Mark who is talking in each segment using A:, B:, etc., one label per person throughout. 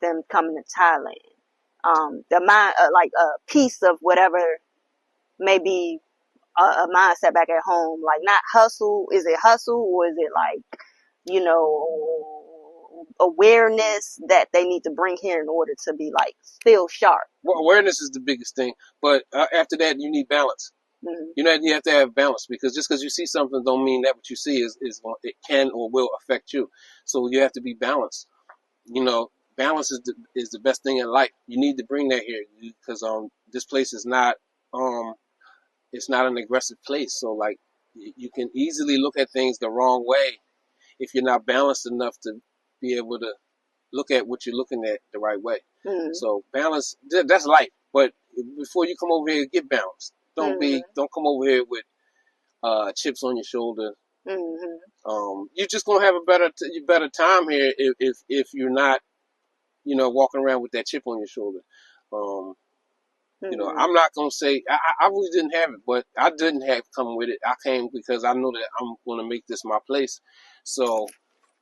A: them coming to Thailand. The mind, like a piece of whatever maybe a mindset back at home, like not hustle. Is it hustle or is it like, you know, awareness that they need to bring here in order to be like still sharp?
B: Well, awareness is the biggest thing, but after that, you need balance.
A: Mm-hmm.
B: You know, you have to have balance, because just because you see something don't mean that what you see is it can or will affect you. So you have to be balanced. You know, balance is the best thing in life. You need to bring that here, because this place is not it's not an aggressive place. So like you can easily look at things the wrong way if you're not balanced enough to be able to look at what you're looking at the right way.
A: Mm-hmm.
B: So balance, that's life. But before you come over here, get balanced.
A: Mm-hmm.
B: Don't come over here with chips on your shoulder.
A: Mm-hmm.
B: You're just gonna have a better time here if you're not, you know, walking around with that chip on your shoulder. You know, I'm not gonna say I really didn't have it, but I didn't have come with it. I came because I know that I'm gonna make this my place. So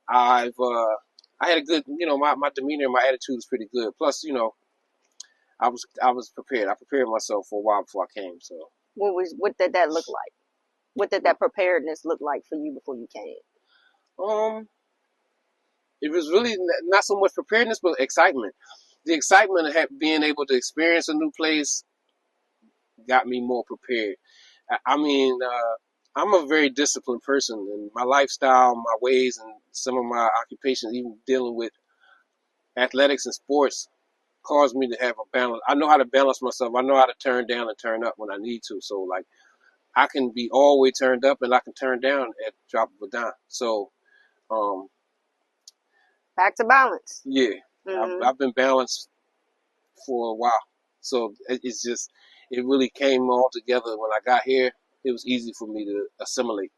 B: I had a good, you know, my demeanor and my attitude is pretty good. Plus, you know, I was prepared. I prepared myself for a while before I came. So
A: What did that look like? What did that preparedness look like for you before you came?
B: It was really not so much preparedness, but excitement. The excitement of being able to experience a new place got me more prepared. I mean, I'm a very disciplined person, and my lifestyle, my ways, and some of my occupations, even dealing with athletics and sports, caused me to have a balance. I know how to balance myself. I know how to turn down and turn up when I need to. So, like, I can be all the way turned up, and I can turn down at the drop of a dime. So,
A: back to balance.
B: Yeah, I've been balanced for a while. So it's just, it really came all together when I got here. It was easy for me to assimilate.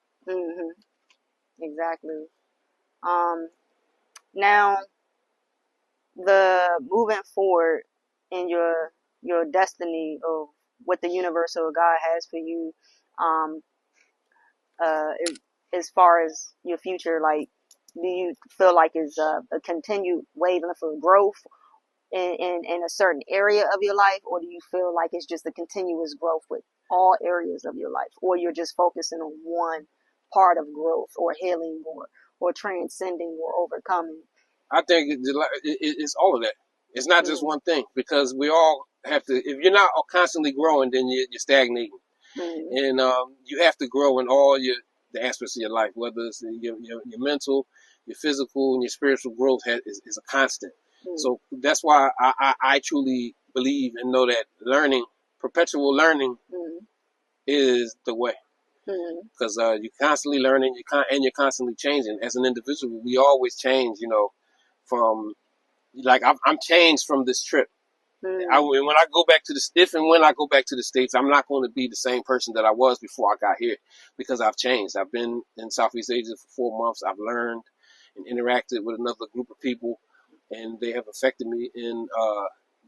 A: Exactly. Now, the moving forward in your destiny of what the universe or God has for you, um, as far as your future, like, do you feel like it's a continued wavelength of growth in a certain area of your life, or do you feel like it's just a continuous growth with all areas of your life, or you're just focusing on one part of growth or healing or transcending or overcoming?
B: I think it's all of that. It's not just one thing, because we all have to. If you're not constantly growing, then you're stagnating, and you have to grow in all the aspects of your life, whether it's your mental, your physical, and your spiritual growth is a constant. So that's why I truly believe and know that perpetual learning, is the way. Because you're constantly learning, and you're constantly changing. As an individual, we always change. You know, from like I'm changed from this trip. When I go back to if and when I go back to the States, I'm not going to be the same person that I was before I got here, because I've changed. I've been in Southeast Asia for 4 months. I've learned and interacted with another group of people, and they have affected me in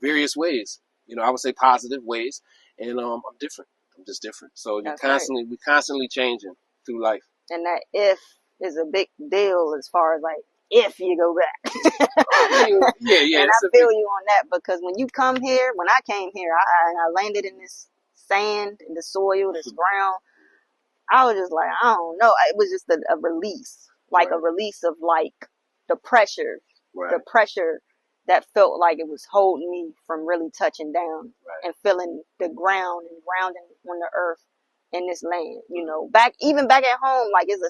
B: various ways. You know, I would say positive ways, and I'm different. I'm just different. So we're constantly changing through life.
A: And that if is a big deal as far as like if you go back.
B: Yeah.
A: And I feel you on that, because when you come here, when I came here, I landed in this sand, in the soil, this ground. I was just like, I don't know. It was just a release, like a release of like the pressure that felt like it was holding me from really touching down and feeling the ground and grounding on the earth in this land. You know, even back at home, like it's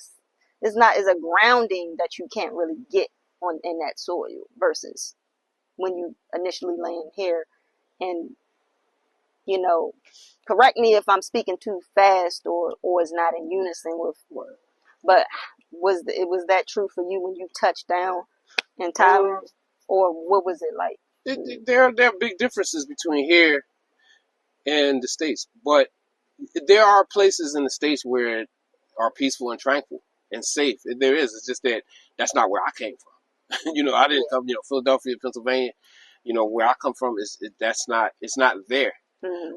A: a grounding that you can't really get in that soil versus when you initially land here. And, you know, correct me if I'm speaking too fast or is not in unison with, but was that true for you when you touched down in Thailand, or what was it like?
B: There are big differences between here and the States, but there are places in the States where are peaceful and tranquil and safe. There is. It's just that that's not where I came from. You know, I didn't come. You know, Philadelphia, Pennsylvania. You know, where I come from it's not there.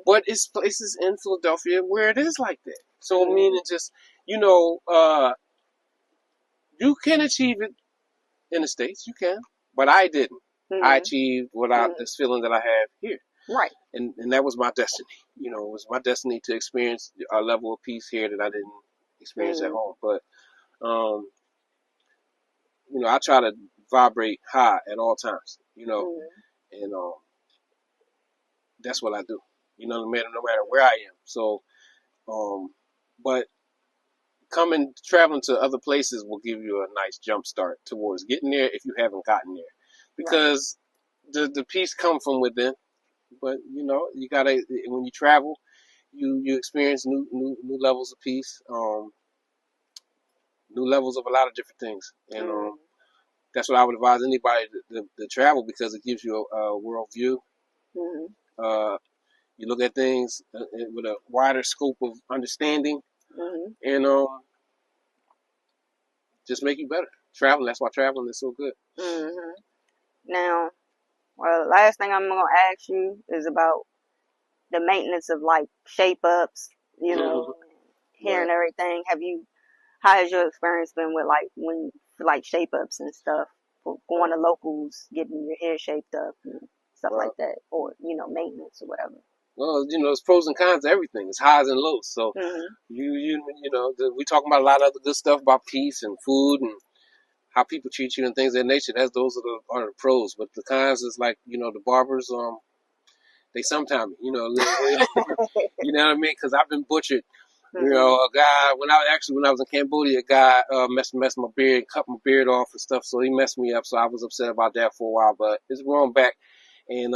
B: But it's places in Philadelphia where it is like that. So I mean, it just, you know, you can achieve it in the States. You can, but I didn't. I achieved
A: Mm-hmm.
B: this feeling that I have here.
A: Right.
B: And that was my destiny. You know, it was my destiny to experience a level of peace here that I didn't experience at home. But, you know, I try to vibrate high at all times, you know, and that's what I do, you know, no matter where I am. So, but traveling to other places will give you a nice jump start towards getting there if you haven't gotten there, because the peace comes from within. But you know, you gotta, when you travel, you experience new levels of peace, new levels of a lot of different things, and that's what I would advise anybody to travel, because it gives you a world view. You look at things with a wider scope of understanding, and just make you better. Traveling, that's why traveling is so good.
A: Now, well, the last thing I'm gonna ask you is about the maintenance of like shape ups, you know, hair and everything. How has your experience been with like shape ups and stuff, for going to locals, getting your hair shaped up and stuff like that, or you know, maintenance or whatever?
B: Well, you know, there's pros and cons to everything. It's highs and lows. So you know, we talking about a lot of other good stuff about peace and food and how people treat you and things of that nature. Those are the pros. But the cons is like, you know, the barbers, they sometimes, you know, you know what I mean? Because I've been butchered. You know, a guy, when I was in Cambodia, a guy messed my beard, cut my beard off and stuff. So he messed me up. So I was upset about that for a while. But it's growing back. And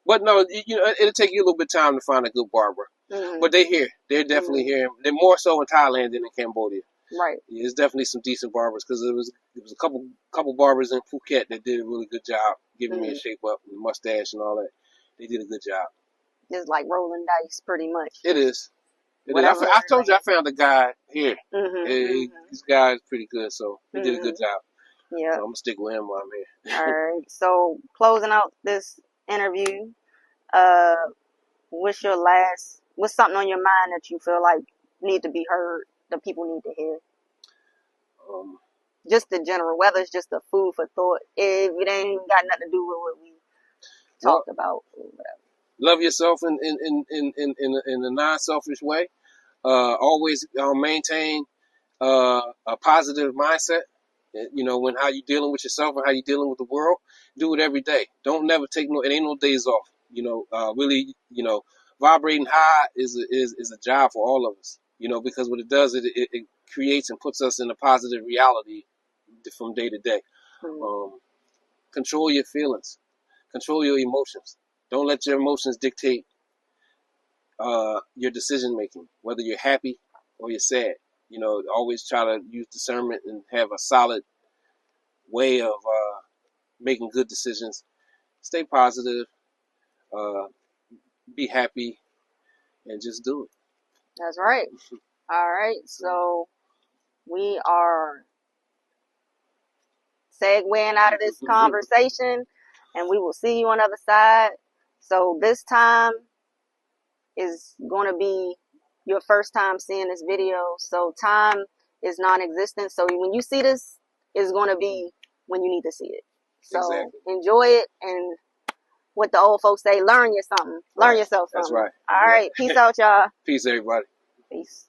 B: but no, you know, it'll take you a little bit of time to find a good barber. But they're here. They're definitely here. They're more so in Thailand than in Cambodia.
A: Right.
B: Yeah, there's definitely some decent barbers, because it was a couple barbers in Phuket that did a really good job giving me a shape up and mustache and all that. They did a good job.
A: It's like rolling dice, pretty much.
B: It is. I told you I found a guy here. This guy is pretty good, so he did a good job. Yeah. So I'm gonna stick with him while I'm here.
A: All right. So closing out this interview, what's something on your mind that you feel like need to be heard, that people need to hear? Just the general, whether it's just a food for thought, if it ain't got nothing to do with what we talked about or whatever.
B: Love yourself in a non-selfish way. Always maintain a positive mindset. You know, how you dealing with yourself and how you dealing with the world. Do it every day. Don't never take it ain't no days off. You know, really, you know, vibrating high is a job for all of us. You know, because what it does, it creates and puts us in a positive reality from day to day. Control your feelings. Control your emotions. Don't let your emotions dictate your decision making, whether you're happy or you're sad. You know, always try to use discernment and have a solid way of making good decisions. Stay positive, be happy, and just do it.
A: That's right. All right, so we are segueing out of this conversation, and we will see you on the other side. So this time is going to be your first time seeing this video. So time is non-existent. So when you see this, it's going to be when you need to see it. So enjoy it, and what the old folks say, learn yourself something.
B: That's right.
A: All right. Peace out, y'all.
B: Peace, everybody.
A: Peace.